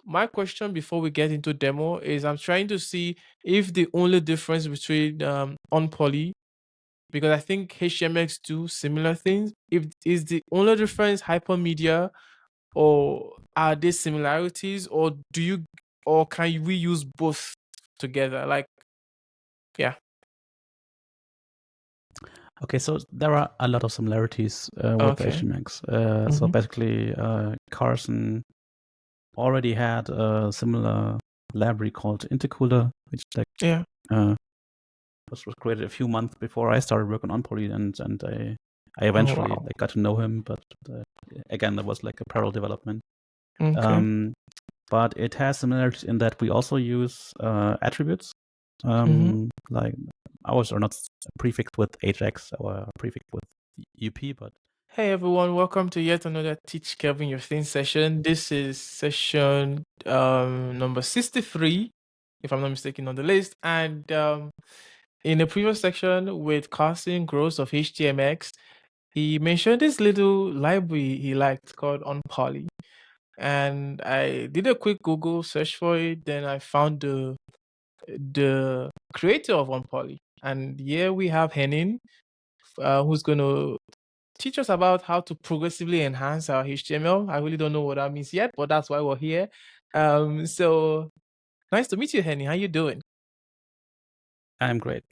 my question before we get into demo is I'm trying to see if the only difference between Unpoly, because I think htmx do similar things, if is the only difference hypermedia, or are there similarities, or can we use both together? Like, yeah. Okay, so there are a lot of similarities with Okay. htmx. So basically, Carson already had a similar library called Intercooler, which Yeah. was created a few months before I started working on Poly, and I eventually wow. got to know him. But again, that was like a parallel development. Okay. But it has similarities in that we also use attributes. Like ours are not prefixed with hx or prefixed with up, but Hey everyone, welcome to yet another Teach Kelvin Your Thing session. This is session number 63, if I'm not mistaken, on the list. And in the previous section with Carson Gross of htmx, he mentioned this little library he liked called Unpoly. And I did a quick Google search for it, then I found the creator of Unpoly. And here we have Henning, who's going to teach us about how to progressively enhance our HTML. I really don't know what that means yet, but that's why we're here. So nice to meet you, Henny. How you doing? I'm great.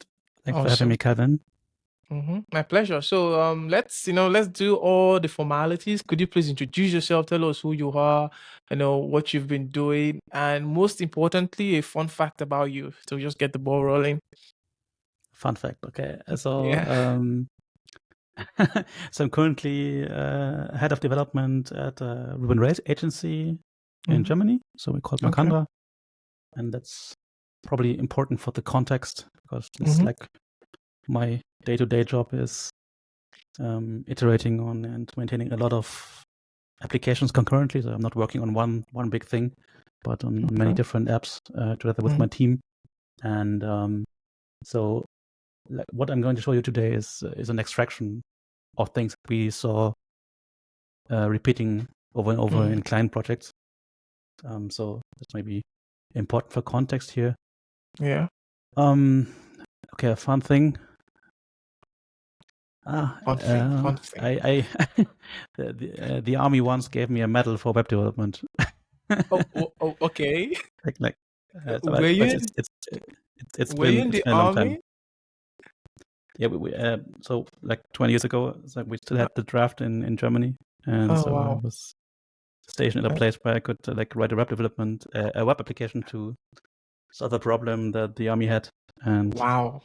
Thanks for having Awesome. me, Kevin. My pleasure. So let's do all the formalities. Could you please introduce yourself? Tell us who you are, what you've been doing, and most importantly, a fun fact about you. So just get the ball rolling. Fun fact. Okay, so Yeah. so I'm currently head of development at a Ruben Race agency in Germany. So we call it Okay. Makandra, and that's probably important for the context because it's like my day-to-day job is iterating on and maintaining a lot of applications concurrently. So I'm not working on one big thing, but on many different apps together with my team. And so what I'm going to show you today is an extraction of things we saw repeating over and over in client projects. So that's maybe important for context here. Yeah. Okay, a fun thing. Fun thing. I the army once gave me a medal for web development. Oh, okay. like Were you it's were you been in the a long time. army? Yeah, so like 20 years ago, so we still had the draft in Germany, and so I wow. was stationed at a place where I could like write a web application to solve a problem that the army had, and Wow.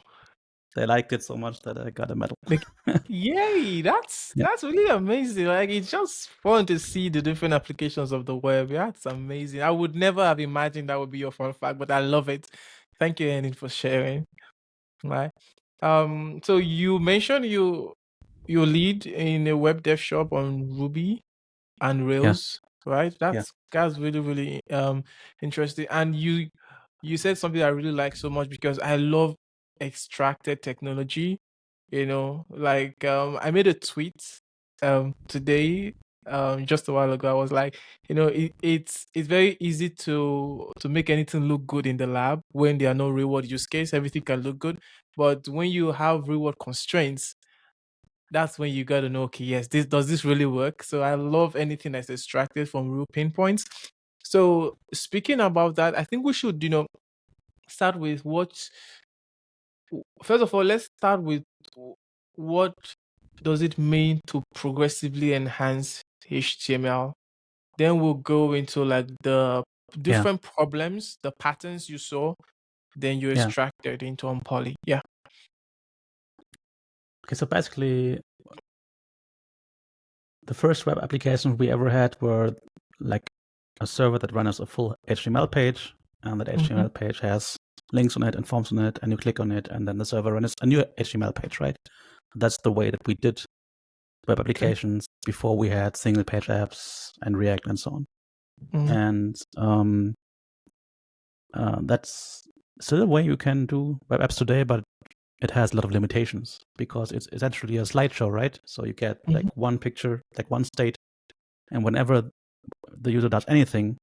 they liked it so much that I got a medal. Like, yay, that's really amazing. Like, it's just fun to see the different applications of the web. That's amazing. I would never have imagined that would be your fun fact, but I love it. Thank you, Henning, for sharing. Right. So you mentioned you lead in a web dev shop on Ruby and Rails, right? That's really, really interesting. And you said something I really like so much because I love extracted technology. Like I made a tweet today, just a while ago. I was like, it's very easy to make anything look good in the lab when there are no real world use case. Everything can look good, but when you have real world constraints, that's when you got to know, okay, yes, does this really work? So I love anything that's extracted from real pain points. So speaking about that, I think we should, start with first of all, let's start with what does it mean to progressively enhance HTML? Then we'll go into like the different problems, the patterns you saw, then you extracted into Unpoly. Yeah. Okay, so basically, the first web applications we ever had were like a server that runs a full HTML page, and that HTML page has links on it and forms on it, and you click on it, and then the server runs a new HTML page, right? That's the way that we did web applications before we had single page apps and React and so on. And that's still a way you can do web apps today, but it has a lot of limitations because it's essentially a slideshow, right? So you get like one picture, like one state, and whenever the user does anything,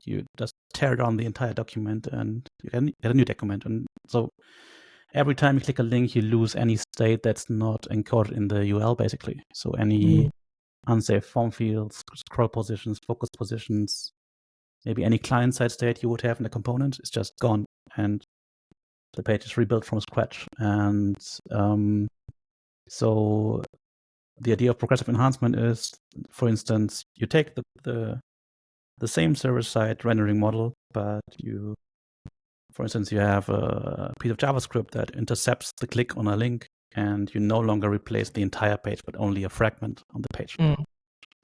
you just tear down the entire document and you get a new document. And so every time you click a link, you lose any state that's not encoded in the URL, basically. So any unsafe form fields, scroll positions, focus positions, maybe any client-side state you would have in a component is just gone, and the page is rebuilt from scratch. And so the idea of progressive enhancement is, for instance, you take the same server-side rendering model, but you, for instance, you have a piece of JavaScript that intercepts the click on a link, and you no longer replace the entire page, but only a fragment on the page.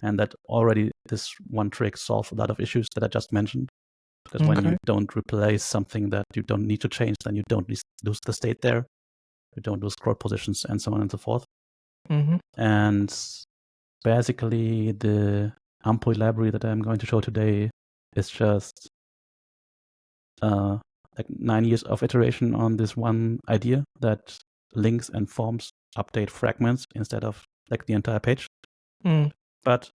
And that already, this one trick solves a lot of issues that I just mentioned. Because when you don't replace something that you don't need to change, then you don't lose the state there. You don't lose scroll positions and so on and so forth. And basically, the Unpoly library that I'm going to show today is just like 9 years of iteration on this one idea that links and forms update fragments instead of like the entire page. But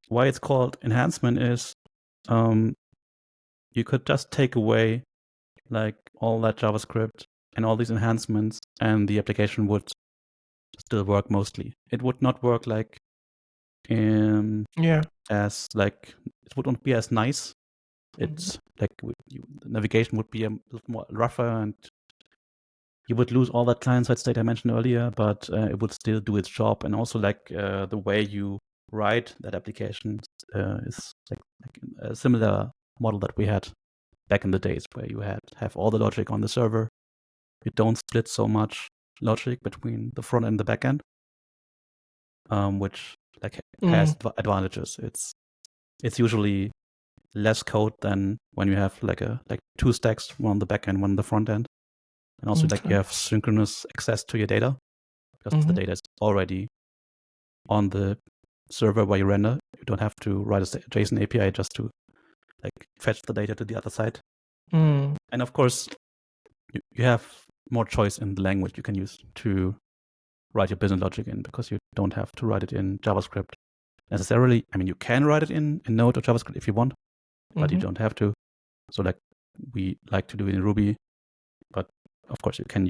why it's called enhancement is you could just take away like all that JavaScript and all these enhancements, and the application would still work mostly. It would not work like as like it wouldn't be as nice. It's like the navigation would be a little more rougher, and you would lose all that client-side state I mentioned earlier, but it would still do its job. And also like the way you write that application is like a similar model that we had back in the days, where you have all the logic on the server. You don't split so much logic between the front and the back end, which like has advantages. It's usually less code than when you have like two stacks, one on the back end, one on the front end. And also like you have synchronous access to your data, because the data is already on the server where you render. You don't have to write a JSON API just to like fetch the data to the other side. And of course, you have more choice in the language you can use to write your business logic in, because you don't have to write it in JavaScript necessarily. I mean, you can write it in Node or JavaScript if you want, but you don't have to. So like we like to do it in Ruby, but of course you can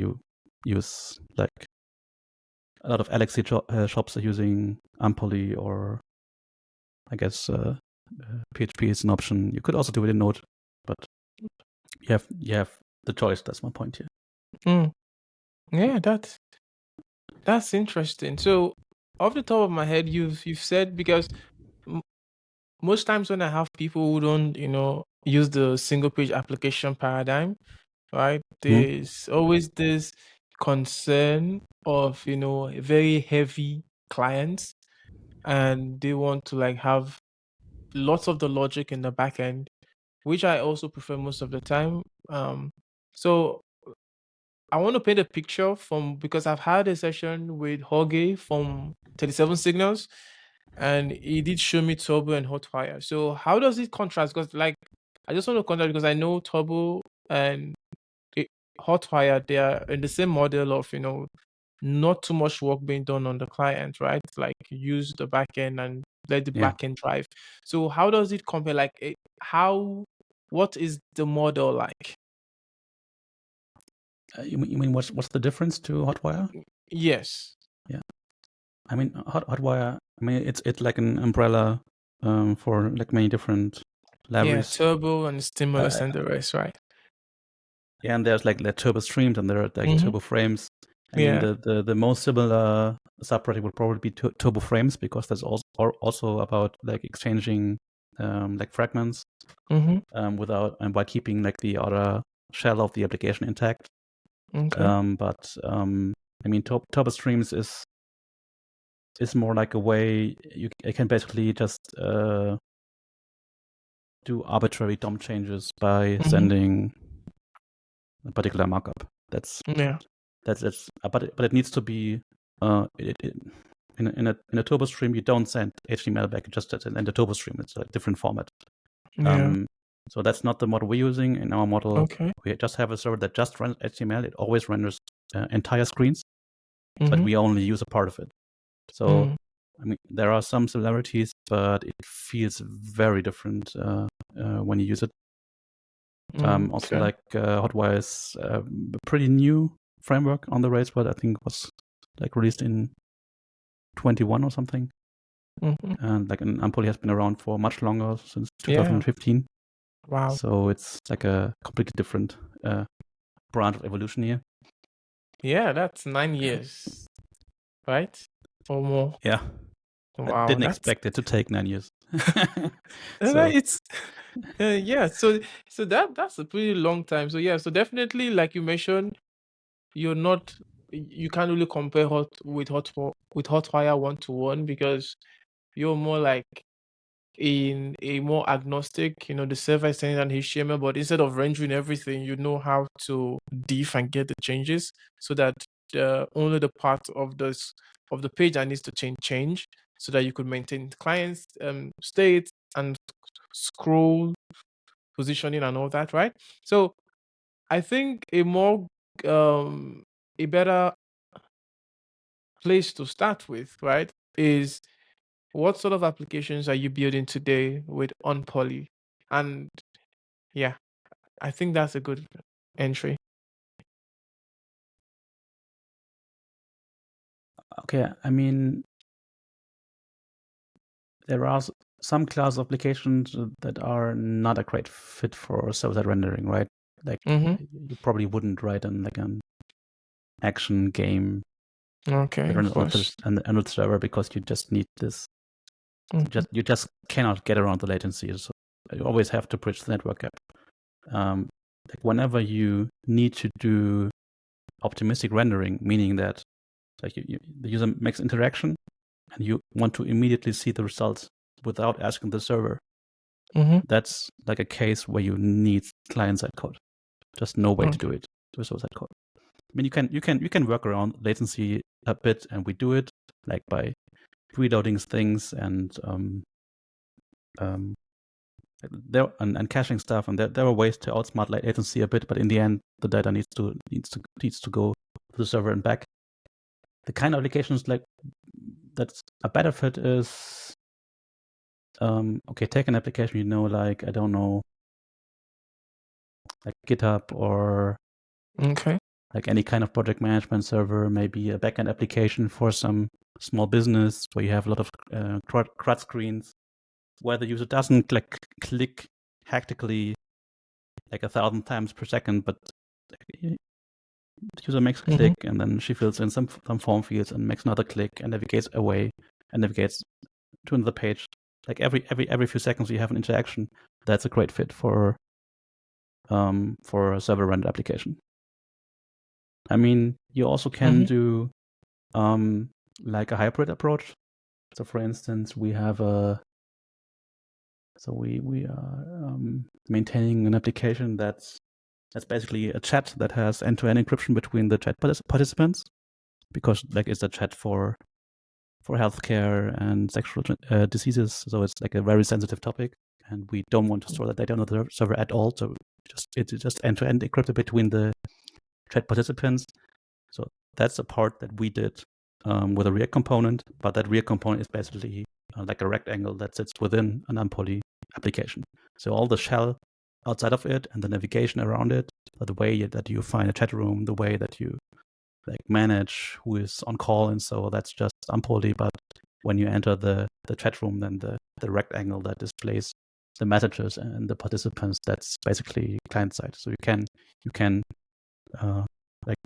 use like a lot of Elixir shops are using Unpoly, or I guess PHP is an option. You could also do it in Node, but you have the choice. That's my point here. Yeah, that's interesting. So, off the top of my head, you've said, because most times when I have people who don't, use the single page application paradigm, right? There's always this concern of, very heavy clients, and they want to like have lots of the logic in the back end, which I also prefer most of the time. So I want to paint a picture because I've had a session with Jorge from 37 Signals, and he did show me Turbo and Hotwire. So how does it contrast? Because like I just want to contrast, because I know Turbo and Hotwire, they are in the same model of not too much work being done on the client, right? Like use the backend and let the backend drive. So how does it compare? Like what is the model like? You mean what's the difference to Hotwire? Yes. Yeah. I mean Hotwire. I mean it's like an umbrella for like many different libraries. Yeah, Turbo and Stimulus and the rest, right? Yeah, and there's like Turbo Streams, and there are like Turbo Frames. I mean the most similar subproject would probably be Turbo Frames, because that's also about like exchanging like fragments without and by keeping like the other shell of the application intact. But I mean Turbo Streams is more like a way you can basically just do arbitrary DOM changes by sending a particular markup. That's but it needs to be in a turbo stream. You don't send HTML back, just in the turbo stream. It's a different format. So that's not the model we're using. In our model, we just have a server that just runs HTML. It always renders entire screens, but we only use a part of it. So I mean, there are some similarities, but it feels very different when you use it. Also, like Hotwire is a pretty new framework on the Rails, but I think it was like released in 21 or something. And like Unpoly has been around for much longer, since 2015. Wow. So it's like a completely different branch of evolution here. Yeah, that's 9 years, right? Or more. Yeah. Wow, I didn't expect it to take 9 years. So it's yeah, so that's a pretty long time. So yeah, so definitely, like you mentioned, you can't really compare with Hotwire 1-to-1, because you're more like in a more agnostic, the server is sending an HTML, but instead of rendering everything, you know how to diff and get the changes, so that only the part of the page that needs to change, so that you could maintain client's state and scroll positioning and all that, right? So I think a better place to start with, right, is what sort of applications are you building today with Unpoly? And yeah, I think that's a good entry. Okay, I mean, there are some class applications that are not a great fit for server-side rendering, right? Like you probably wouldn't write like an action game Okay, of course. on the server, because you just need this. You just cannot get around the latency. So you always have to bridge the network gap. Like whenever you need to do optimistic rendering, meaning that like the user makes interaction and you want to immediately see the results without asking the server, that's like a case where you need client-side code. Just no way to do it with server-side code. I mean, you can work around latency a bit, and we do it like by preloading things and caching stuff, and there are ways to outsmart latency a bit, but in the end, the data needs to go to the server and back. The kind of applications like that's a better fit is okay, take an application, like I don't know, like GitHub or like any kind of project management server, maybe a backend application for some small business where you have a lot of CRUD screens, where the user doesn't like click hectically like 1,000 times per second, but the user makes a click and then she fills in some form fields and makes another click and navigates away and navigates to another page. Like every few seconds you have an interaction. That's a great fit for a server rendered application. I mean, you also can do like a hybrid approach. So for instance, we have we are maintaining an application that's basically a chat that has end-to-end encryption between the chat participants, because like it's a chat for healthcare and sexual diseases. So it's like a very sensitive topic, and we don't want to store that data on the server at all. So it's just end-to-end encrypted between the chat participants. So that's a part that we did with a React component, but that React component is basically like a rectangle that sits within an Unpoly application. So all the shell outside of it and the navigation around it, the way that you find a chat room, the way that you like manage who is on call, and so that's just Unpoly. But when you enter the chat room, then the rectangle that displays the messages and the participants, that's basically client side. So you can like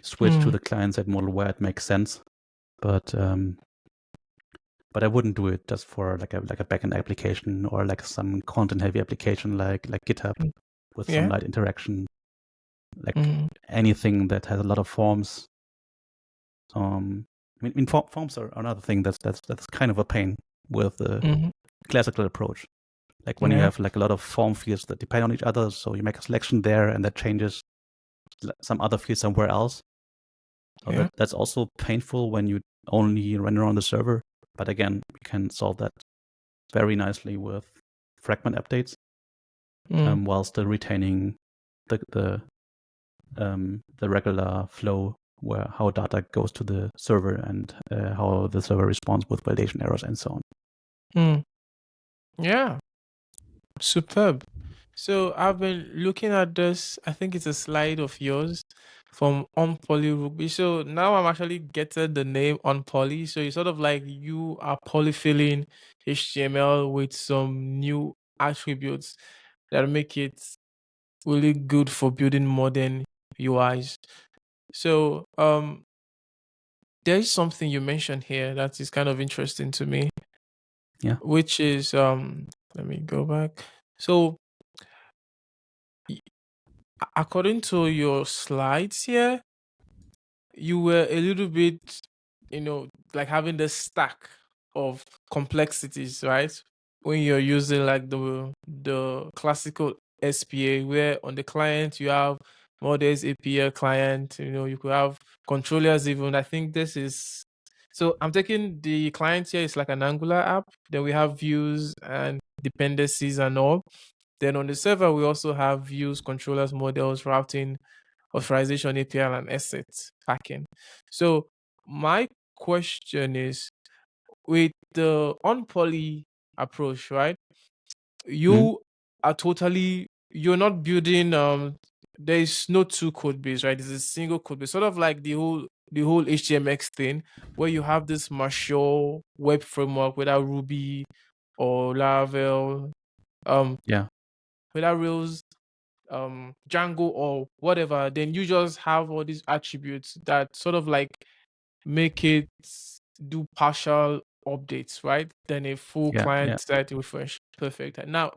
switch to the client side model where it makes sense, but I wouldn't do it just for like a backend application or like some content heavy application like GitHub with some light interaction, like anything that has a lot of forms. I mean, forms are another thing that's kind of a pain with the classical approach. Like when you have like a lot of form fields that depend on each other, so you make a selection there and that changes some other field somewhere else. So that's also painful when you only render on the server. But again, we can solve that very nicely with fragment updates, while still retaining the regular flow how data goes to the server and how the server responds with validation errors and so on. Yeah, superb. So I've been looking at this. I think it's a slide of yours from Unpoly Ruby. So now I'm actually getting the name Unpoly. So it's sort of like you are polyfilling HTML with some new attributes that make it really good for building modern UIs. So there is something you mentioned here that is kind of interesting to me. Yeah. Which is let me go back. So according to your slides here, you were a little bit, like having the stack of complexities, right? When you're using like the classical SPA, where on the client you have models API client, you could have controllers even. I think this is so I'm taking the client here is like an Angular app. Then we have views and dependencies and all. Then on the server, we also have views, controllers, models, routing, authorization API, and asset packing. So my question is, with the Unpoly approach, right? You are you're not building there is no two code base, right? It's a single code base, sort of like the whole htmx thing, where you have this mature web framework without Ruby or Laravel, Yeah. without Rails, Django or whatever. Then you just have all these attributes that sort of like make it do partial updates, right? Then a full Yeah. client side refresh. Perfect. And now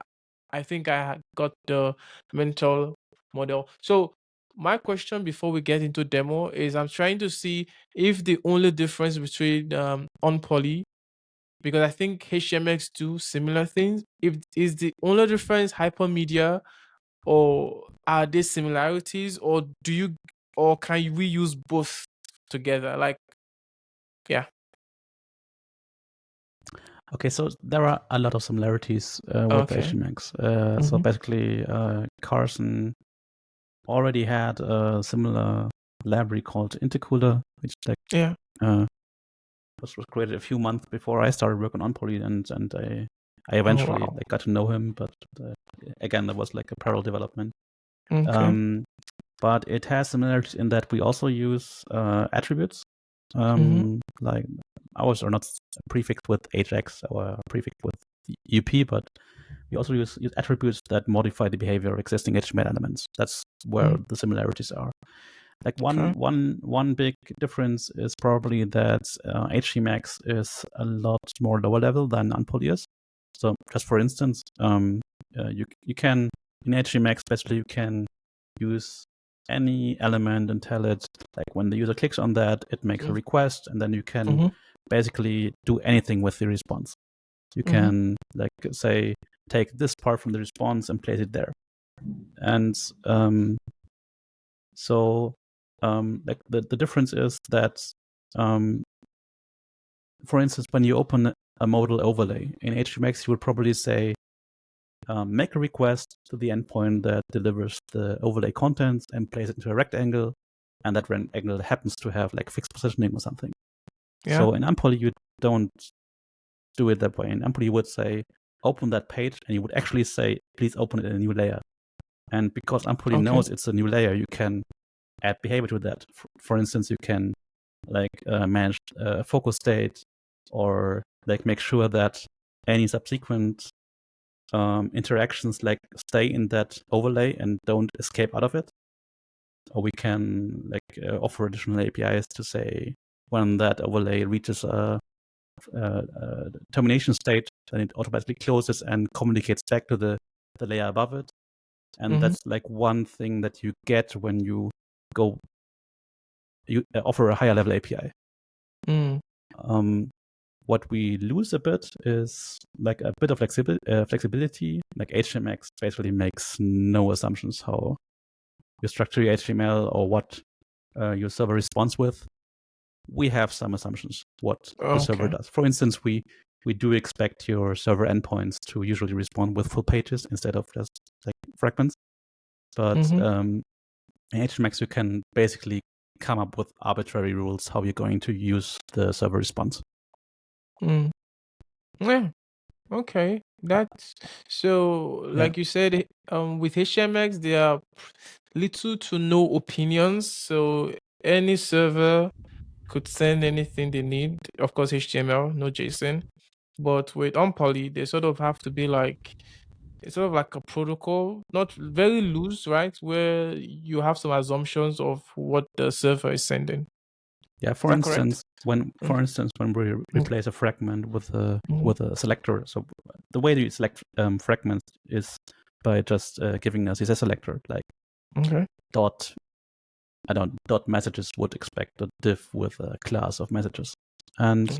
I think I had got the mental model. So my question before we get into demo is I'm trying to see if the only difference between Unpoly, because I think HTMX do similar things, if is the only difference hypermedia, or are there similarities, or can we use both together? Like, yeah. Okay, so there are a lot of similarities with Okay. HTMX. So basically, Carson already had a similar library called Intercooler, which Yeah. was created a few months before I started work on Unpoly, and I eventually wow. got to know him, but again, that was like a parallel development. Okay. But it has similarities in that we also use attributes. Like ours are not prefixed with HX or prefixed with UP, but we also use attributes that modify the behavior of existing HTML elements. That's where the similarities are. Like one big difference is probably that htmx is a lot more lower level than Unpoly is. So just for instance, you can in htmx especially you can use any element and tell it, like when the user clicks on that, it makes a request, and then you can basically do anything with the response. You can like say take this part from the response and place it there. And so like the difference is that for instance, when you open a modal overlay in htmx, you would probably say make a request to the endpoint that delivers the overlay contents and place it into a rectangle, and that rectangle happens to have like fixed positioning or something. Yeah. So in Unpoly, you don't do it that way. In Unpoly, you would say open that page, and you would actually say please open it in a new layer. And because Unpoly knows it's a new layer, you can add behavior to that. For instance, you can like manage focus state, or like make sure that any subsequent interactions like stay in that overlay and don't escape out of it. Or we can like offer additional APIs to say when that overlay reaches a termination state, then it automatically closes and communicates back to the layer above it. And that's like one thing that you get when you offer a higher level API. What we lose a bit is like a bit of flexibility. Like htmx basically makes no assumptions how you structure your HTML or what your server responds with. We have some assumptions what the server does. For instance, we do expect your server endpoints to usually respond with full pages instead of just like fragments. But in HTMX, you can basically come up with arbitrary rules how you're going to use the server response. Yeah. Okay. That's so. Like you said, with HTMX, there are little to no opinions. So any server could send anything they need. Of course, HTML, no JSON. But with Unpoly, they sort of have to be like, it's sort of like a protocol, not very loose, right? Where you have some assumptions of what the server is sending. Yeah, Is for that correct? instance, when we replace a fragment with a selector, so the way you select fragments is by just giving a CSS selector, like dot messages would expect a div with a class of messages. And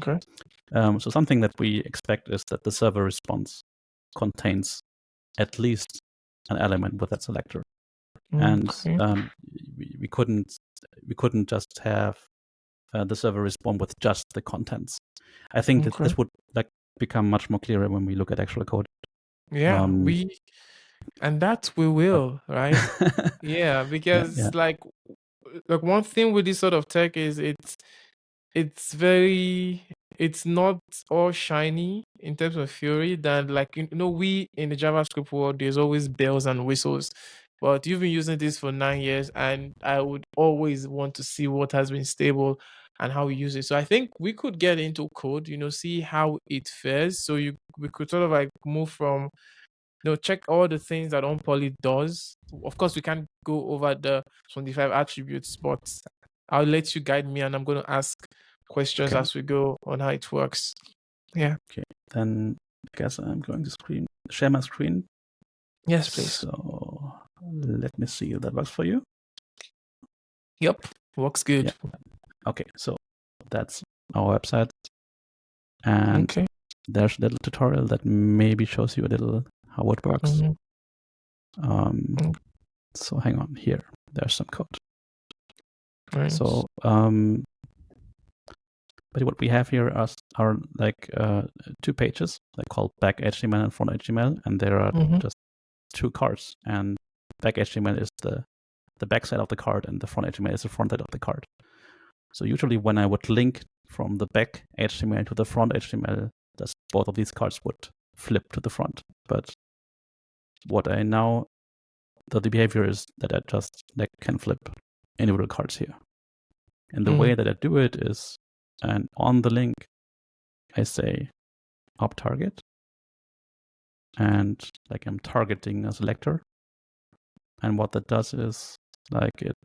so something that we expect is that the server response contains at least an element with that selector. And we couldn't just have the server respond with just the contents. I think that this would like become much more clearer when we look at actual code. Yeah, and that we will, right? Yeah, because like one thing with this sort of tech is it's not all shiny in terms of theory. That like we in the JavaScript world, there's always bells and whistles. But you've been using this for 9 years, and I would always want to see what has been stable and how we use it. So I think we could get into code, see how it fares. So we could sort of like move from check all the things that Unpoly does. Of course, we can't go over the 25 attributes, but I'll let you guide me, and I'm going to ask questions as we go on how it works. Yeah. Okay. Then I guess I'm going to share my screen. Yes, please. So let me see if that works for you. Yep, works good. Yeah. Okay, so that's our website. And there's a little tutorial that maybe shows you a little how it works. So hang on, here, there's some code. Right. So, but what we have here are like 2 pages, like called back HTML and front HTML, and there are just 2 cards. And back HTML is the back side of the card, and the front HTML is the front side of the card. So usually when I would link from the back HTML to the front HTML, both of these cards would flip to the front. But the behavior is that I just can flip individual cards here. And the way that I do it is, and on the link, I say up target, and like I'm targeting a selector. And what that does is like it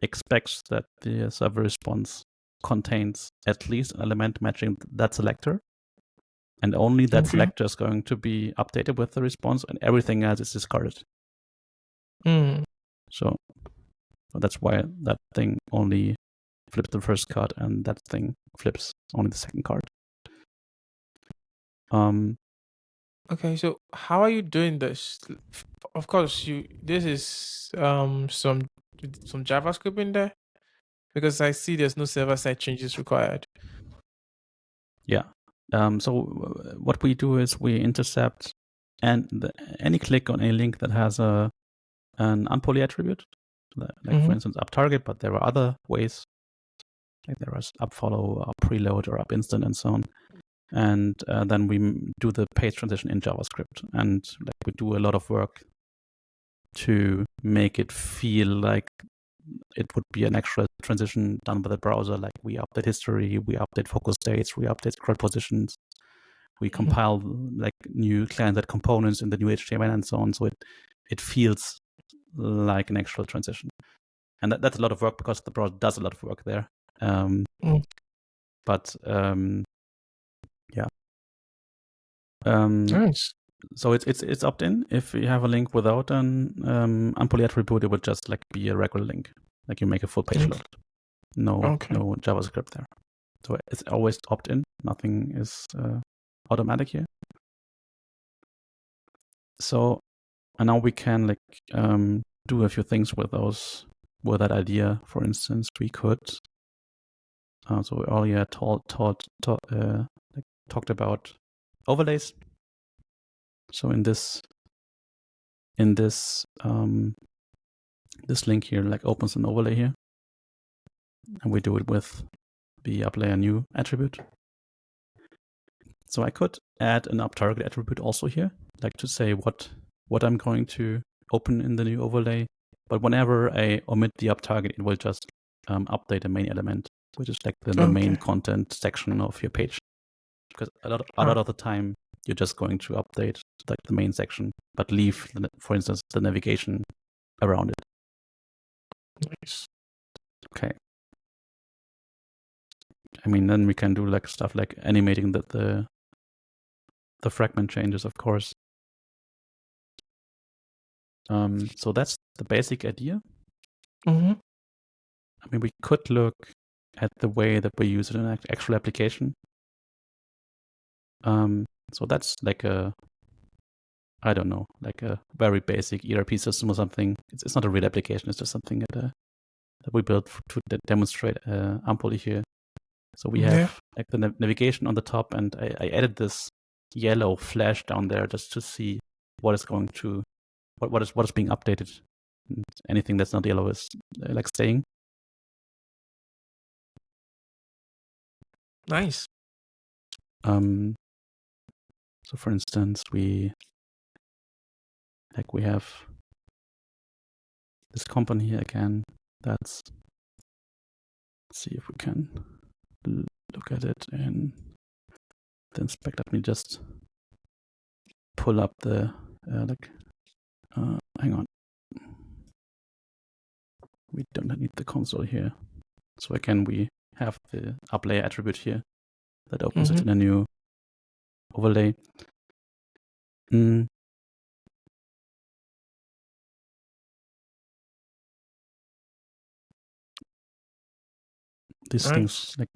expects that the server response contains at least an element matching that selector. And only that selector is going to be updated with the response, and everything else is discarded. So that's why that thing only flips the first card, and that thing flips only the second card. Okay, so how are you doing this? Of course, this is some JavaScript in there, because I see there's no server-side changes required. Yeah. So what we do is we intercept any click on a link that has an Unpoly attribute, like for instance up target, but there are other ways, like there is up follow, up preload, or up instant, and so on. And then we do the page transition in JavaScript, and like we do a lot of work to make it feel like it would be an actual transition done by the browser. Like we update history, we update focus states, we update scroll positions, we compile like new client-side components in the new HTML and so on. So it feels like an actual transition. And that's a lot of work because the browser does a lot of work there. But yeah. Nice. So it's opt-in. If you have a link without an Unpoly attribute, it would just like be a regular link. Like you make a full page load. No JavaScript there. So it's always opt-in. Nothing is automatic here. So, and now we can like do a few things with that idea. For instance, we could. So we earlier talked about overlays. So in this this link here like opens an overlay here. and we do it with the upLayer new attribute. So I could add an upTarget attribute also here, like to say what I'm going to open in the new overlay. But whenever I omit the upTarget, it will just update the main element, which is like the main content section of your page. Because a lot of the time, you're just going to update like the main section, but leave, for instance, the navigation around it. Nice. Okay. I mean, then we can do like stuff like animating the fragment changes, of course. So that's the basic idea. Mm-hmm. I mean, we could look at the way that we use it in an actual application. So that's like I don't know, like a very basic ERP system or something. It's not a real application. It's just something that we built to demonstrate Unpoly here. So we have like the navigation on the top, and I added this yellow flash down there just to see what is going to what is being updated. And anything that's not yellow is like staying. Nice. So for instance, we have this company here again. Let's see if we can look at it in the inspect. Let me just pull up the hang on. We don't need the console here. So again, we have the upLayer attribute here that opens it in a new overlay. These things, like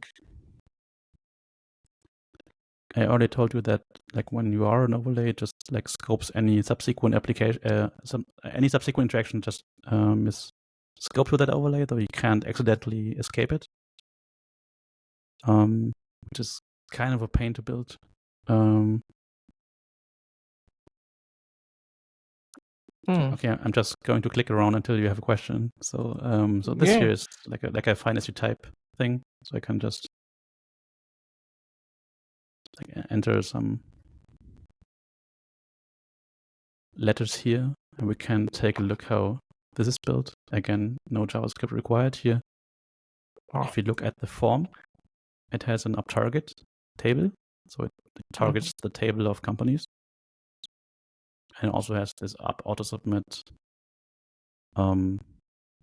I already told you that, like when you are an overlay, it just like scopes any subsequent application, any subsequent interaction just is scoped to that overlay, though you can't accidentally escape it. Which is kind of a pain to build. Okay, I'm just going to click around until you have a question. So, so this here is like a find as you type thing. So I can just like enter some letters here, and we can take a look how this is built. Again, no JavaScript required here. If you look at the form, it has an upTarget table, so it targets the table of companies, and it also has this up auto submit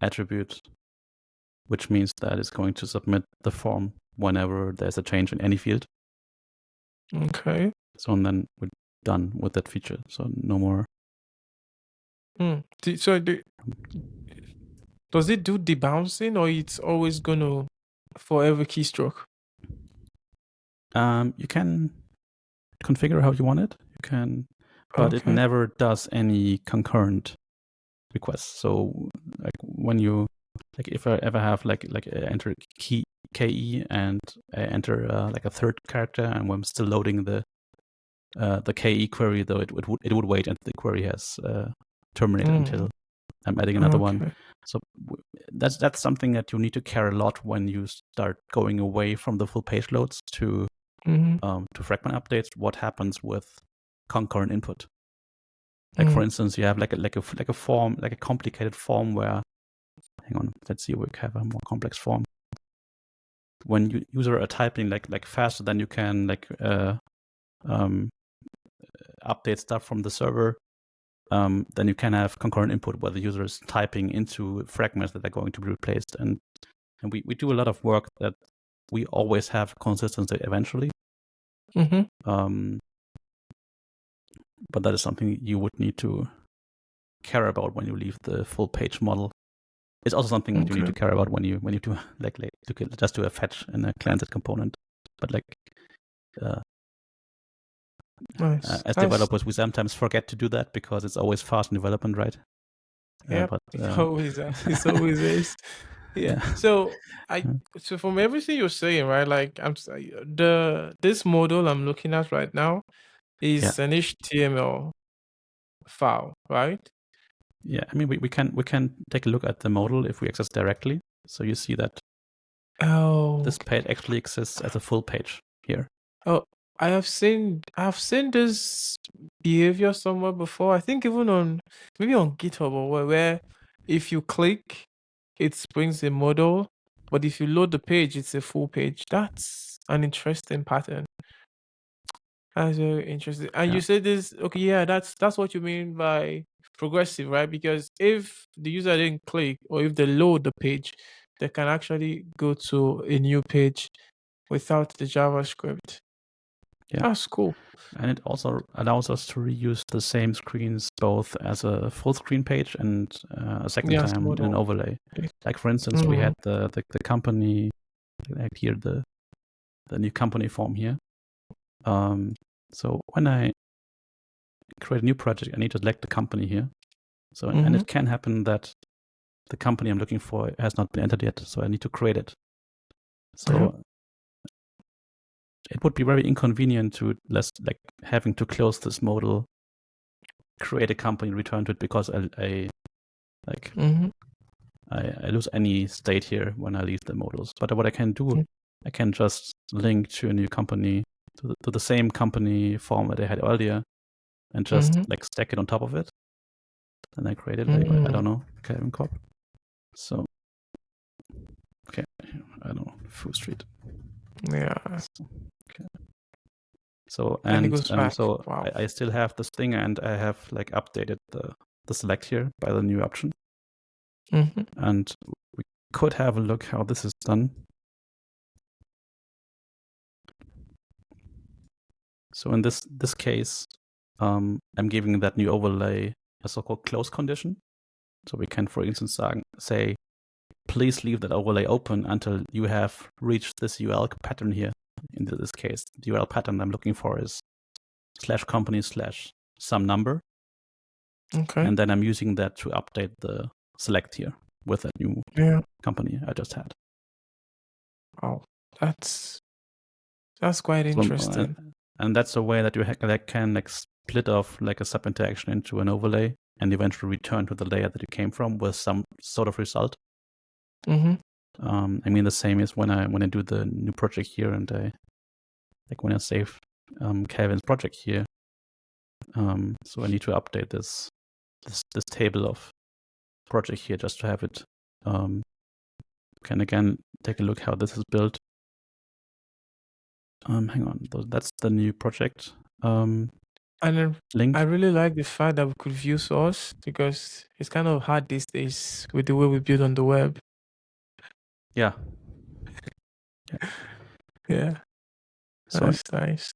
attribute, which means that it's going to submit the form whenever there's a change in any field. Okay. So and then we're done with that feature. So no more. So does it do debouncing, or it's always going to for every keystroke? You can configure how you want it. You can, but it never does any concurrent requests. So like when you if I ever have like enter key KE and I enter like a third character, and when I'm still loading the KE query, though it would wait until the query has terminated until I'm adding another one. So that's something that you need to care a lot when you start going away from the full page loads to fragment updates. What happens with concurrent input? Like for instance, you have like a form, like a complicated form where, hang on, let's see, we have a more complex form. When user are typing like faster than you can update stuff from the server, then you can have concurrent input where the user is typing into fragments that are going to be replaced. And we do a lot of work that we always have consistency eventually. But that is something you would need to care about when you leave the full page model. It's also something that you need to care about when you do just do a fetch in a client-side component. But as developers, we sometimes forget to do that because it's always fast in development, right? Yeah, it always is. Yeah. So so from everything you're saying, right? Like this model I'm looking at right now is an HTML file, right? Yeah, I mean we can take a look at the model if we access directly. So you see that Oh. This page actually exists as a full page here. Oh, I've seen this behavior somewhere before. I think even maybe on GitHub or where if you click, it brings a model, but if you load the page, it's a full page. That's an interesting pattern. That's very interesting. And Yeah. you said this, okay, yeah, that's what you mean by progressive, right? Because if the user didn't click or if they load the page, they can actually go to a new page without the JavaScript. Yeah. That's cool. And it also allows us to reuse the same screens both as a full screen page and a second time in an overlay. Like for instance, we had the company, like here the new company form here. So when I create a new project, I need to select the company here. So and it can happen that the company I'm looking for has not been entered yet, so I need to create it. So it would be very inconvenient to like having to close this modal, create a company, return to it because I lose any state here when I leave the modals. But what I can do, I can just link to a new company to the same company form that I had earlier, and just like stack it on top of it. And I created I don't know, Henning Koch. So okay, I don't know, Foo Street. Yeah. Okay. So wow. I still have this thing, and I have like updated the select here by the new option. And we could have a look how this is done. So in this case, I'm giving that new overlay a so-called close condition. So we can, for instance, say, please leave that overlay open until you have reached this URL pattern here. In this case, the URL pattern I'm looking for is /company/some number. Okay. And then I'm using that to update the select here with a new company I just had. Oh, that's quite interesting. And that's a way that you can like split off like a sub interaction into an overlay and eventually return to the layer that you came from with some sort of result. I mean, the same is when I do the new project here, and when I save Calvin's project here. So I need to update this table of project here just to have it. Can again take a look how this is built. Hang on, that's the new project. And then link. I really like the fact that we could view source, because it's kind of hard these days with the way we build on the web. Yeah. Yeah. So that's nice.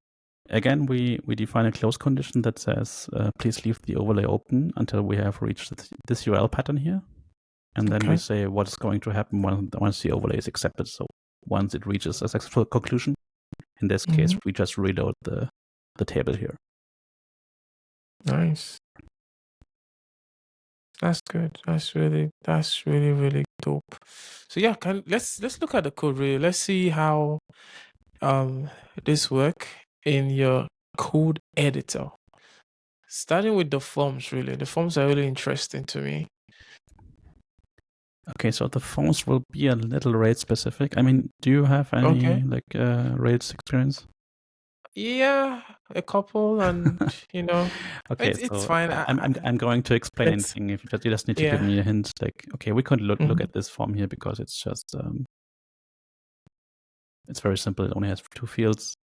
Again, we define a close condition that says, please leave the overlay open until we have reached this URL pattern here. And then we say what is going to happen once the overlay is accepted. So once it reaches a successful conclusion, in this case, we just reload the table here. Nice. That's good. That's really really dope. So yeah, let's look at the code really. Let's see how this work in your code editor. Starting with the forms, really. The forms are really interesting to me. Okay, so the forms will be a little Rails specific. I mean, do you have any Rails experience? Yeah, a couple, and okay, it's fine. I'm going to explain anything. If you just need to give me a hint, like, okay, we could look at this form here because it's just it's very simple. It only has 2 fields.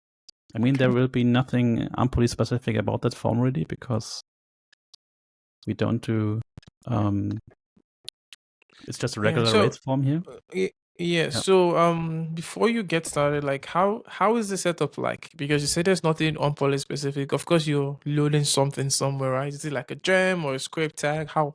I mean, there will be nothing Unpoly specific about that form really, because we don't do. It's just a regular Rails form here. Yeah. So before you get started, like how is the setup like? Because you said there's nothing Unpoly specific. Of course, you're loading something somewhere, right? Is it like a gem or a script tag? How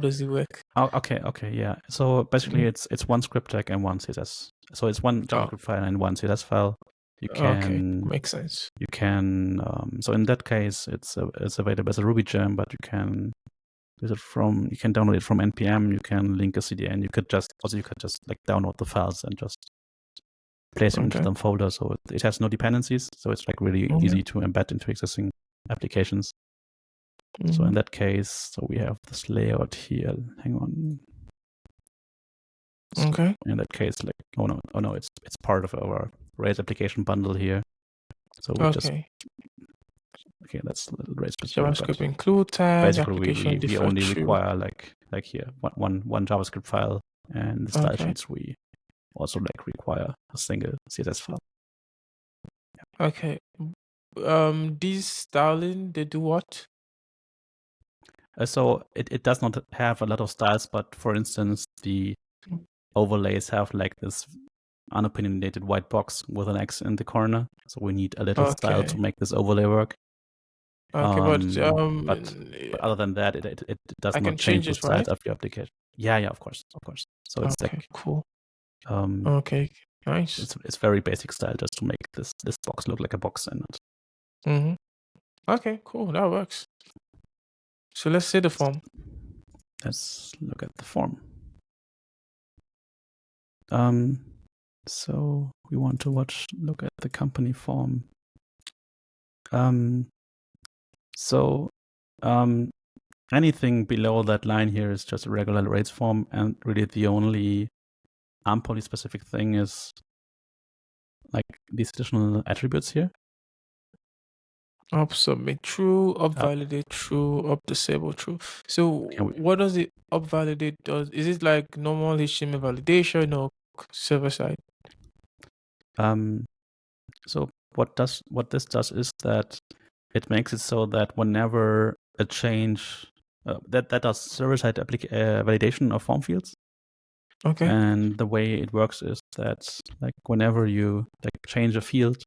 does it work? Oh, okay, yeah. So basically, it's one script tag and one CSS. So it's one JavaScript file and one CSS file. You can makes sense. You can so in that case, it's available as a Ruby gem, but you can use it you can download it from npm. You can link a CDN. You could just like download the files and just place them into the folder. So it has no dependencies. So it's like really easy to embed into existing applications. So in that case, so we have this layout here. Hang on. So Okay. in that case, like, oh no, it's part of our Rails application bundle here. So we just, Okay. okay, that's a little Rails specific, JavaScript but include tags, basically application we default only true. require like here one JavaScript file, and the style Okay. sheets we also like require a single CSS file. Okay. These styling, they do what? So it does not have a lot of styles, but for instance, the overlays have like this unopinionated white box with an X in the corner. So we need a little style to Okay. make this overlay work. Okay, But other than that, it does I can not change change the it, styles right? of your application. Yeah, of course. So it's Okay, like cool. um, Okay, nice. it's very basic style just to make this box look like a box and not. Mm-hmm. Okay, cool. That works. So let's see the form. Let's look at the form. So we want to look at the company form. So anything below that line here is just a regular rates form, and really the only Unpoly specific thing is like these additional attributes here. Up submit true, up validate true, up disable true. So what does it up validate does? Is it like normal HTML validation or server side? So what this does is that it makes it so that whenever a change that does server-side validation of form fields. Okay. And the way it works is that like whenever you like change a field,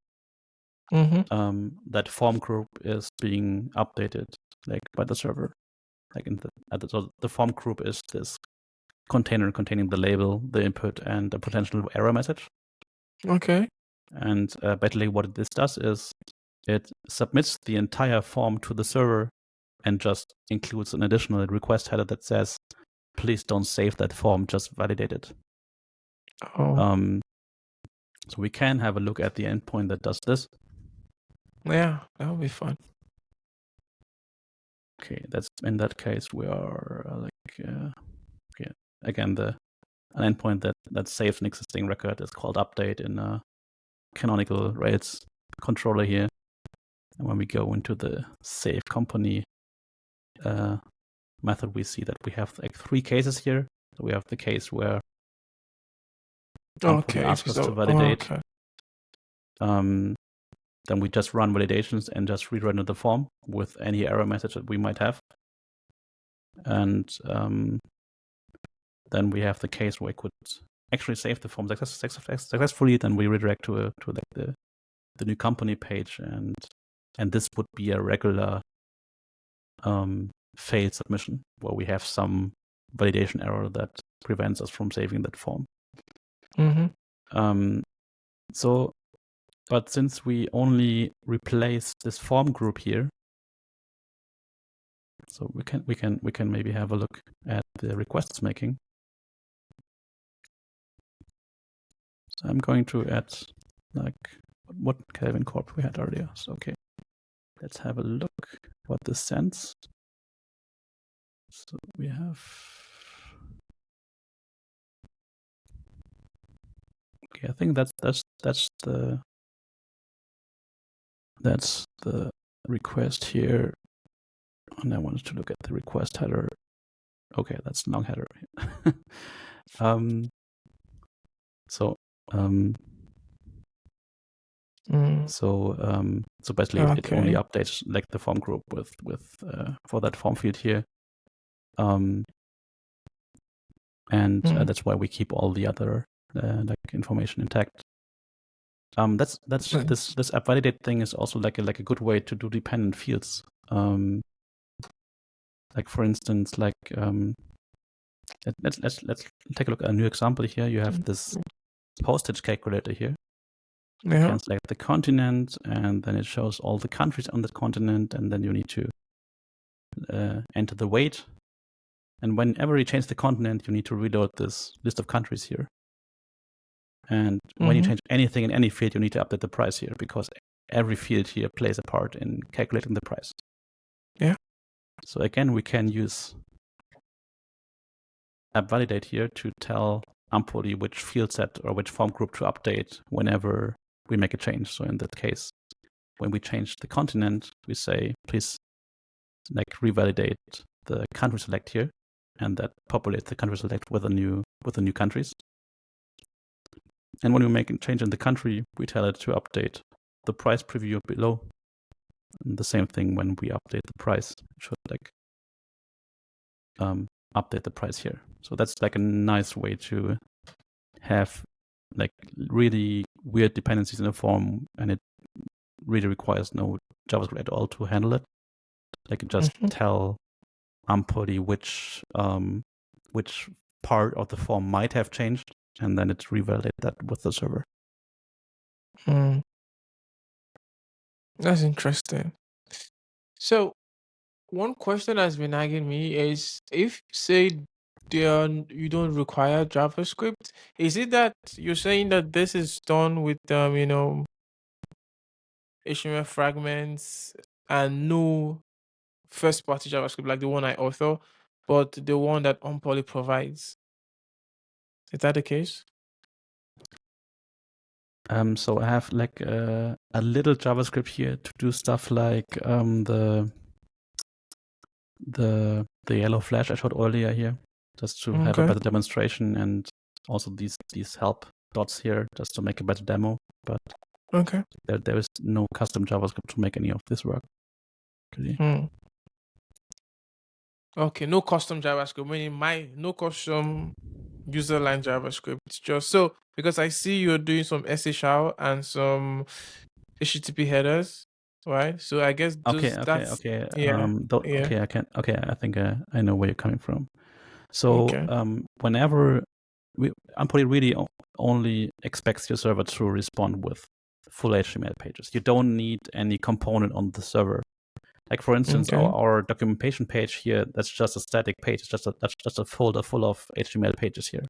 that form group is being updated like by the server. Like so the form group is this container containing the label, the input, and a potential error message. Okay. And basically what this does is it submits the entire form to the server and just includes an additional request header that says, please don't save that form, just validate it. Oh. So we can have a look at the endpoint that does this. Yeah, that would be fun. Okay, that's in that case we are okay. Again, an endpoint that saves an existing record is called update in a canonical Rails controller here. And when we go into the save company method, we see that we have like 3 cases here. So we have the case where Unpoly asks us to validate. Then we just run validations and just rerun the form with any error message that we might have. And then we have the case where we could actually save the form successfully. Then we redirect to like the new company page, and this would be a regular failed submission where we have some validation error that prevents us from saving that form. But since we only replace this form group here, so we can maybe have a look at the requests making. So I'm going to add like what Kelvin Corp we had earlier. So okay, let's have a look what this sends. So we have okay. I think that's the request here. And I wanted to look at the request header. Okay, that's long header. So basically it only updates like the form group with for that form field here. And that's why we keep all the other like information intact. This app validate thing is also like a good way to do dependent fields. Like for instance, like let's take a look at a new example here. You have this postage calculator here. You can select the continent, and then it shows all the countries on that continent, and then you need to enter the weight. And whenever you change the continent, you need to reload this list of countries here. And when you change anything in any field, you need to update the price here, because every field here plays a part in calculating the price. Yeah. So again, we can use app validate here to tell Unpoly which field set or which form group to update whenever we make a change. So in that case, when we change the continent, we say, please like revalidate the country select here, and that populates the country select with the new countries. And when we make a change in the country, we tell it to update the price preview below. And the same thing when we update the price, it should like update the price here. So that's like a nice way to have like really weird dependencies in a form, and it really requires no JavaScript at all to handle it. Like you just tell Unpoly which part of the form might have changed, and then it revalidates that with the server. That's interesting. So one question that's been nagging me is, if say you don't require JavaScript, is it that you're saying that this is done with HTML fragments and no first party JavaScript like the one I author, but the one that Unpoly provides? Is that the case? So I have like a little JavaScript here to do stuff like the yellow flash I showed earlier here, just to have a better demonstration, and also these help dots here just to make a better demo. But there is no custom JavaScript to make any of this work. Okay, no custom JavaScript, meaning no custom user line JavaScript. Just so, because I see you're doing some SHL and some HTTP headers, right? So I guess okay. I think I know where you're coming from. So whenever Unpoly really only expects your server to respond with full HTML pages. You don't need any component on the server. Like for instance, our documentation page here, that's just a static page. It's just a folder full of HTML pages here,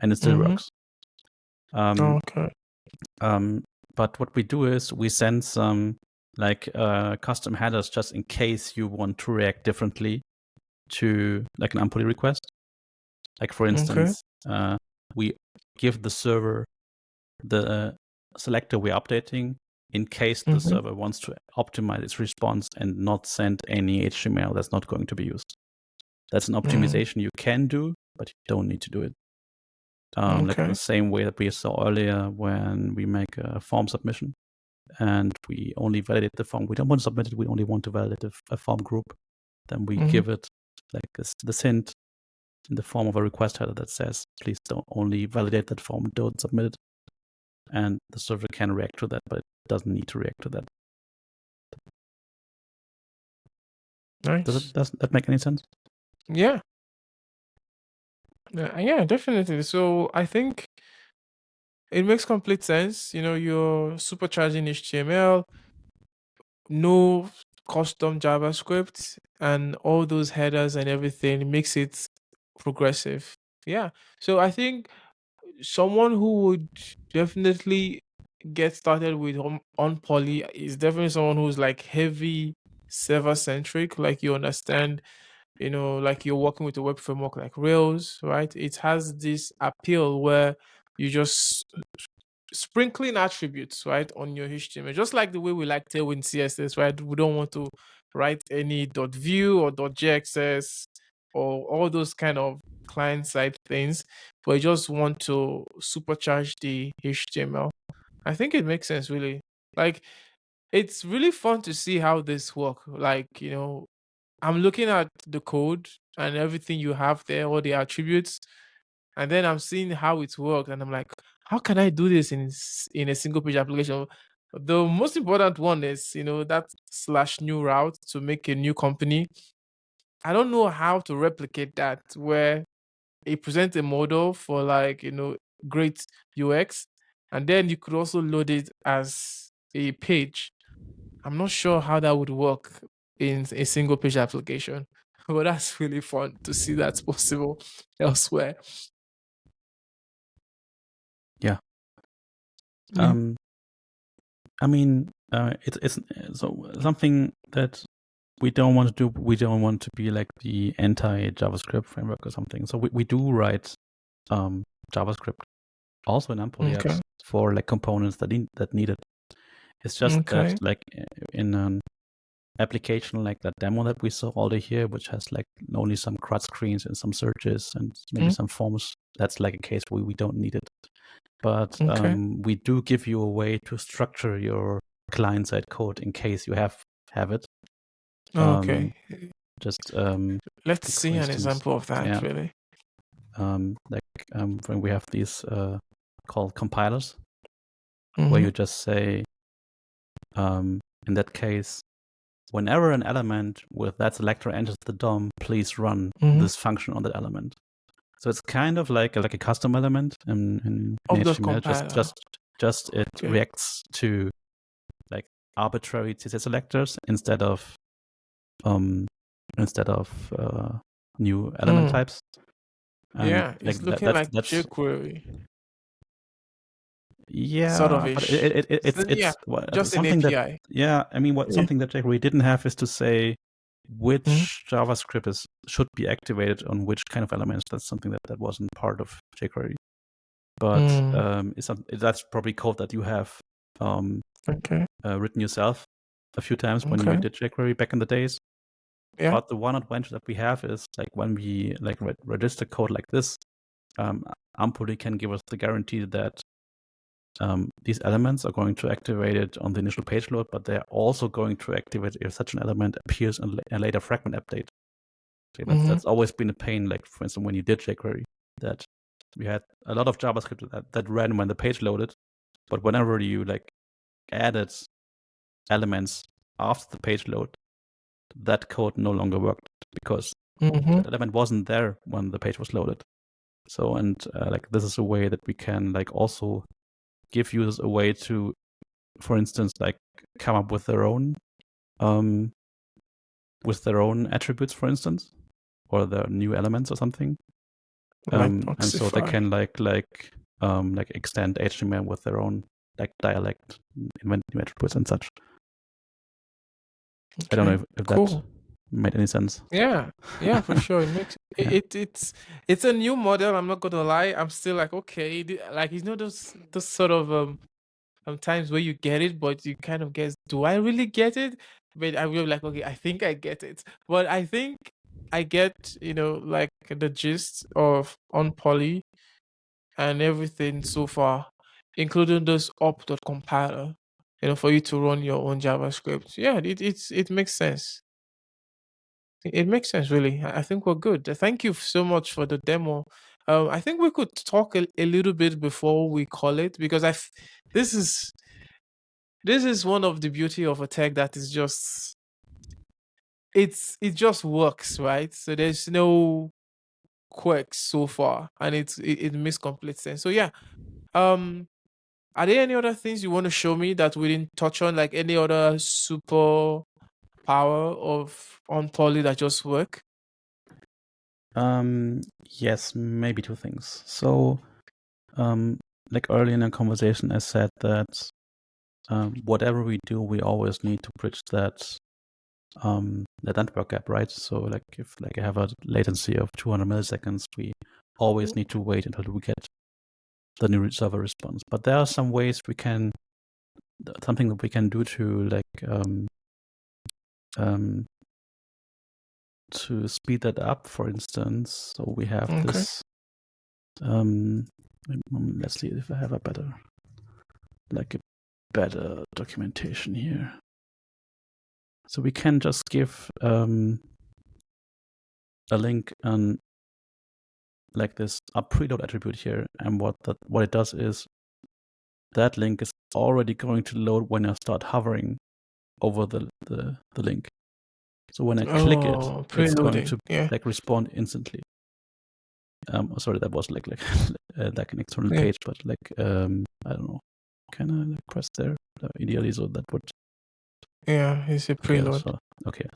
and it still works. But what we do is we send some like custom headers just in case you want to react differently to like an Unpoly request. Like for instance, we give the server the selector we're updating in case the server wants to optimize its response and not send any HTML that's not going to be used. That's an optimization you can do, but you don't need to do it. Like in the same way that we saw earlier when we make a form submission and we only validate the form. We don't want to submit it, we only want to validate a form group. Then we give it like this hint in the form of a request header that says, please don't only validate that form, don't submit it. And the server can react to that, but it doesn't need to react to that. Nice. Does that make any sense? Yeah. Yeah, definitely. So I think it makes complete sense. You're supercharging HTML, no custom JavaScript, and all those headers and everything makes it progressive. Yeah. So I think someone who would definitely get started with Unpoly is definitely someone who's like heavy server-centric, like you understand, like you're working with a web framework like Rails, right? It has this appeal where you just sprinkling attributes, right, on your HTML, just like the way we like Tailwind CSS, right? We don't want to write any .view or .jxs or all those kind of client-side things, but I just want to supercharge the HTML. I think it makes sense, really. Like, it's really fun to see how this work. Like, I'm looking at the code and everything you have there, all the attributes, and then I'm seeing how it works, and I'm like, how can I do this in a single page application? The most important one is, that /new route to make a new company. I don't know how to replicate that where it presents a model for like, great UX, and then you could also load it as a page. I'm not sure how that would work in a single page application, but that's really fun to see that's possible elsewhere. Yeah. I mean, it's so something that we don't want to do. We don't want to be like the anti-JavaScript framework or something. So we do write JavaScript also in Unpoly apps for like components that need it. It's just that like in an application like that demo that we saw already here, which has like only some CRUD screens and some searches and maybe some forms, that's like a case where we don't need it. But we do give you a way to structure your client-side code in case you have it. Just let's see an example of that. Really, when we have these called compilers, where you just say, in that case, whenever an element with that selector enters the DOM, please run this function on that element. So it's kind of like a custom element in HTML. Just it reacts to like arbitrary CSS selectors instead of new element types. And it's looking like jQuery. Yeah, sort of but it's just something an API. I mean, something that jQuery didn't have is to say which JavaScript should be activated on which kind of elements. That's something that wasn't part of jQuery. But that's probably code that you have written yourself a few times when you did jQuery back in the days. Yeah. But the one advantage that we have is like when we like register code like this, Unpoly can give us the guarantee that these elements are going to activate it on the initial page load, but they're also going to activate if such an element appears in a later fragment update. Okay, that's always been a pain. Like for instance, when you did jQuery, that we had a lot of JavaScript that ran when the page loaded, but whenever you like added elements after the page load, that code no longer worked because that element wasn't there when the page was loaded. So like this is a way that we can like also give users a way to, for instance, like come up with their own attributes, for instance, or their new elements or something. And so they can like extend HTML with their own like dialect, invent new attributes and such. I don't know if that made any sense. Yeah, for sure. It makes it's a new model. I'm not gonna lie. I'm still like, okay, like those sort of times where you get it, but you kind of guess, do I really get it? But I will like, okay, I think I get it. But I think I get, like the gist of Unpoly and everything so far, including this up.compiler, for you to run your own JavaScript. Yeah, it makes sense. It makes sense, really. I think we're good. Thank you so much for the demo. I think we could talk a little bit before we call it, because this is one of the beauty of a tech that is just it just works, right? So there's no quirks so far, and it makes complete sense. So yeah, are there any other things you want to show me that we didn't touch on, like any other super power of Unpoly that just work? Yes, maybe two things. So, like early in the conversation, I said that whatever we do, we always need to bridge that network gap, right? So, like if I have a latency of 200 milliseconds, we always need to wait until we get the new server response. But there are some ways something that we can do to like to speed that up, for instance. So we have this. Let's see if I have a better documentation here. So we can just give a link and like this a preload attribute here, and what it does is that link is already going to load when I start hovering over the link. So when I click it, it's going to like respond instantly. Sorry, that was like an external page, but like I don't know. Can I like press there? Ideally, so that would. Yeah, it's a preload. Okay,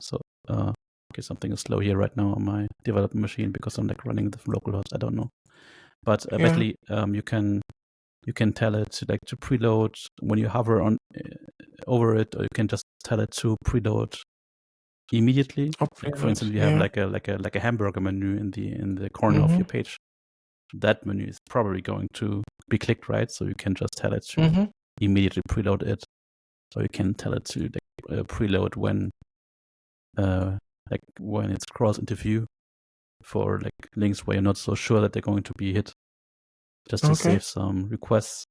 something is slow here right now on my development machine because I'm like running the localhost. I don't know, but basically, you can tell it like to preload when you hover on over it, or you can just tell it to preload immediately. Like for instance, you have like a hamburger menu in the corner of your page. that menu is probably going to be clicked, right? So you can just tell it to immediately preload it, or you can tell it to preload when when it scrolls into view for like links where you're not so sure that they're going to be hit, just to save some requests.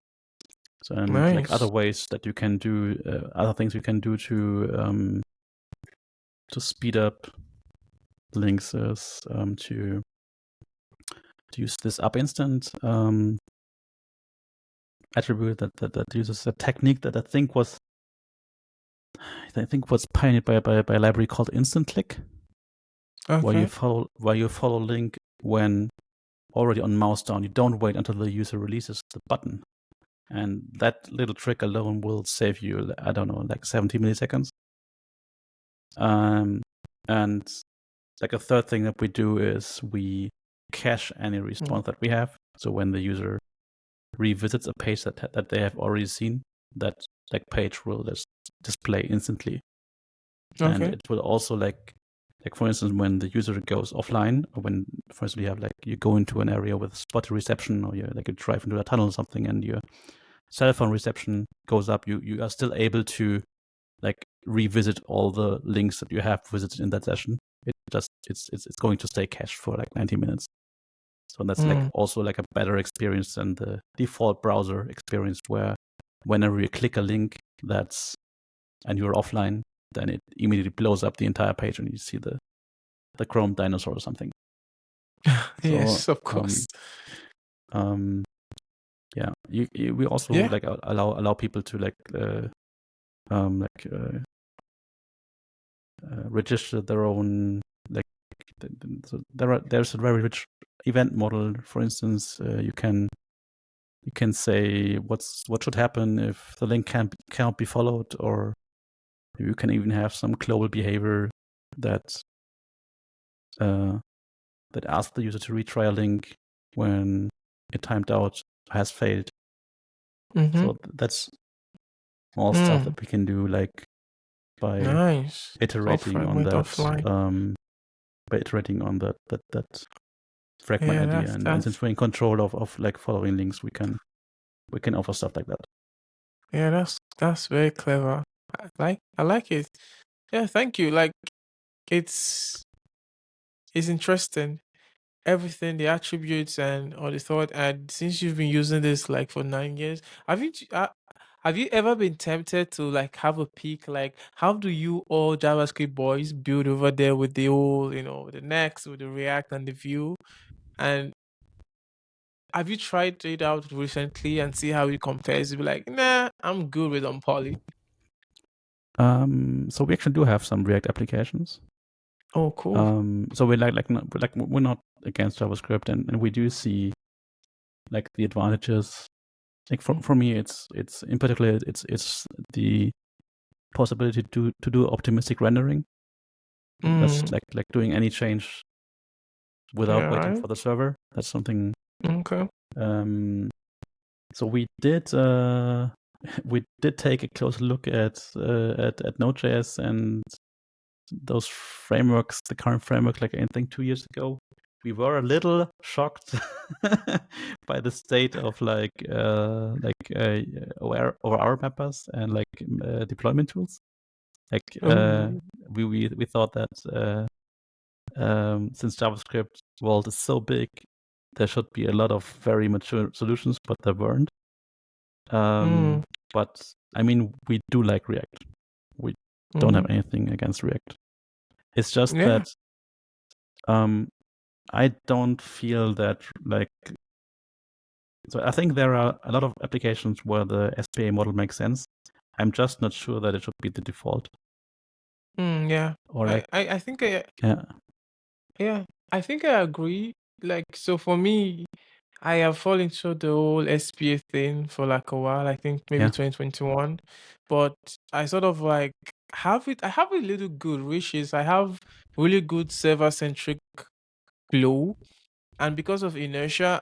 So, and like other ways that you can do, other things you can do to speed up links is to use this up instant attribute that uses a technique that I think was pioneered by a library called instant click, where you follow link when already on mouse down. You don't wait until the user releases the button, and that little trick alone will save you, I don't know, like 70 milliseconds. And like a third thing that we do is we cache any response that we have. So when the user revisits a page that they have already seen, that like page will just display instantly. And it will also like for instance, when the user goes offline, or when, for instance, you go into an area with spotty reception, or you drive into a tunnel or something, and your cell phone reception goes up, you are still able to like revisit all the links that you have visited in that session. It's going to stay cached for like 90 minutes. So that's like also like a better experience than the default browser experience, where whenever you click a link and you're offline, then it immediately blows up the entire page and you see the Chrome dinosaur or something. Yes, of course. Yeah, we also like allow people to register their own so there's a very rich event model. For instance, you can say what should happen if the link cannot be followed, or you can even have some global behavior that asks the user to retry a link when it timed out, has failed. So that's all stuff that we can do, like by iterating on that. By iterating on that fragment idea, and since we're in control of like following links, we can offer stuff like that. Yeah, that's very clever. I like it. Yeah, thank you. Like, it's interesting. Everything, the attributes and all the thought. And since you've been using this like for 9 years, have you ever been tempted to like have a peek? Like, how do you all JavaScript boys build over there with the whole, the Next, with the React and the Vue? And have you tried it out recently and see how it compares? You be like, nah, I'm good with Unpoly. So we actually do have some React applications. Oh, cool. So we're we're not against JavaScript, and we do see like the advantages. Like for me, it's in particular it's the possibility to do optimistic rendering. That's like doing any change without waiting for the server. That's something. Okay. So we did take a closer look at Node.js and those frameworks, the current framework, like I think 2 years ago. We were a little shocked by the state of like OR mappers and like deployment tools. Like we thought that since JavaScript world is so big, there should be a lot of very mature solutions, but there weren't. But I mean, we do like React. We don't have anything against React. It's just that I don't feel that like. So I think there are a lot of applications where the SPA model makes sense. I'm just not sure that it should be the default. Yeah. Or like, I think yeah, I think I agree. Like, so for me, I have fallen into the whole SPA thing for like a while. I think maybe 2021, but I sort of like have it. I have a little good, which is I have really good server-centric flow, and because of inertia,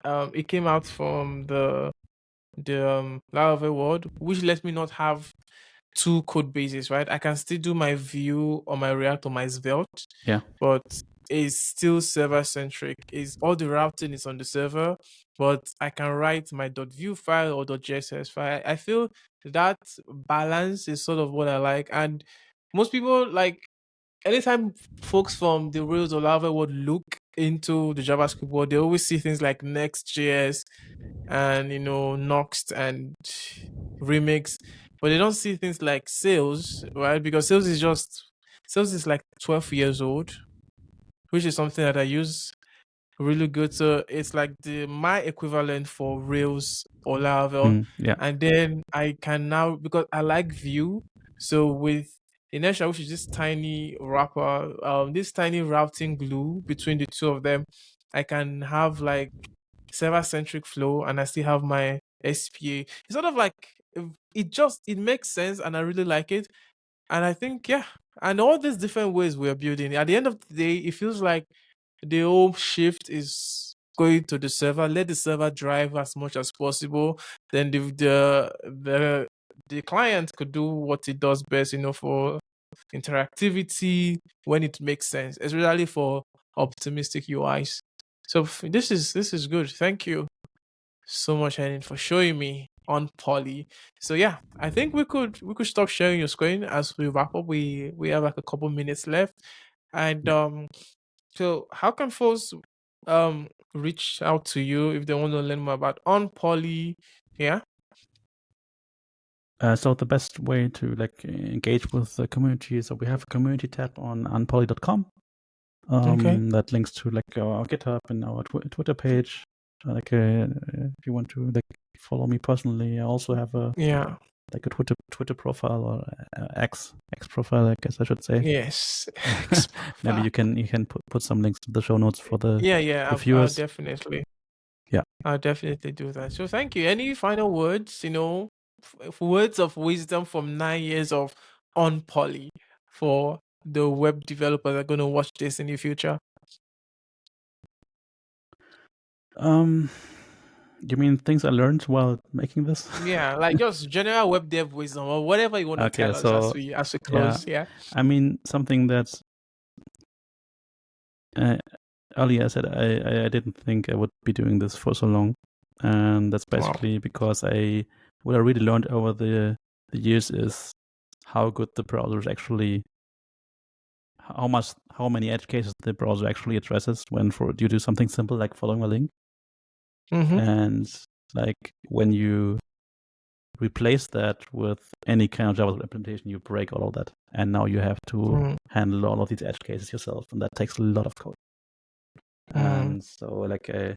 it came out from the Laravel world, which lets me not have two code bases, right? I can still do my Vue or my React or my Svelte. Yeah. But is still server-centric. Is all the routing is on the server, but I can write my .view file or .js file. I feel that balance is sort of what I like, and most people like anytime folks from the Rails or Lava would look into the JavaScript world, they always see things like Next.js and Next and Remix, but they don't see things like Sales, right? Because Sales is like 12 years old, which is something that I use really good. So it's like my equivalent for Rails or Laravel. Yeah. And then I can now, because I like Vue, so with Inertia, which is this tiny wrapper, this tiny routing glue between the two of them, I can have like server-centric flow and I still have my SPA. It's sort of like it makes sense and I really like it. And I think, yeah, and all these different ways we're building, at the end of the day, it feels like the whole shift is going to the server. Let the server drive as much as possible. Then the client could do what it does best, for interactivity when it makes sense, especially for optimistic UIs. So this is good. Thank you so much, Henning, for showing me Unpoly. So yeah, I think we could stop sharing your screen as we wrap up. We have like a couple minutes left, and so how can folks reach out to you if they want to learn more about Unpoly? Yeah. So the best way to like engage with the community is that we have a community tab on unpoly.com. Okay. That links to like our GitHub and our Twitter page. Like if you want to like follow me personally, I also have a like a Twitter profile or X profile, I guess I should say. Yes. Maybe you can put some links to the show notes for the I'll viewers. definitely. Yeah, I'll definitely do that. So thank you. Any final words? Words of wisdom from 9 years of Unpoly for the web developers that are going to watch this in the future. You mean things I learned while making this? Yeah, like just general web dev wisdom or whatever you want to tell us as we close. Yeah. I mean, something that earlier I said I didn't think I would be doing this for so long, and that's basically because what I really learned over the years is how good the browser is actually, how many edge cases the browser actually addresses when you do something simple like following a link. And like when you replace that with any kind of JavaScript implementation, you break all of that, and now you have to handle all of these edge cases yourself, and that takes a lot of code. And so like I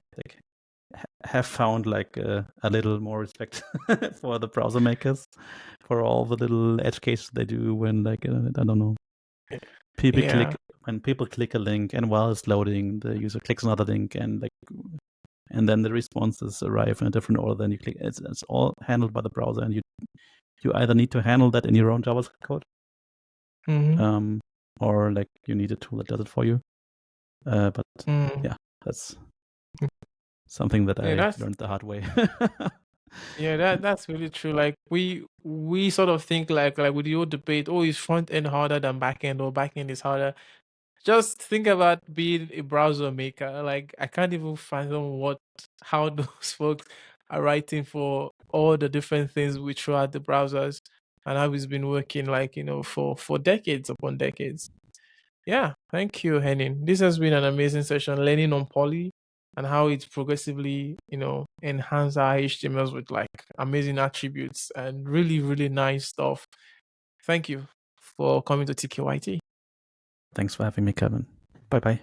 have found like a little more respect for the browser makers for all the little edge cases they do when like I don't know, when people click a link and while it's loading, the user clicks another link and then the responses arrive in a different order than you click. It's all handled by the browser, and you either need to handle that in your own JavaScript code, or like you need a tool that does it for you. But yeah, that's something that I learned the hard way. Yeah, that's really true. Like we sort of think like with the old debate, oh, is front end harder than back end or back end is harder? Just think about being a browser maker. Like I can't even fathom how those folks are writing for all the different things we throw at the browsers and how it's been working like, for decades upon decades. Yeah, thank you, Henning. This has been an amazing session learning on Poly and how it progressively, enhance our HTMLs with like amazing attributes and really, really nice stuff. Thank you for coming to TKYT. Thanks for having me, Kevin. Bye-bye.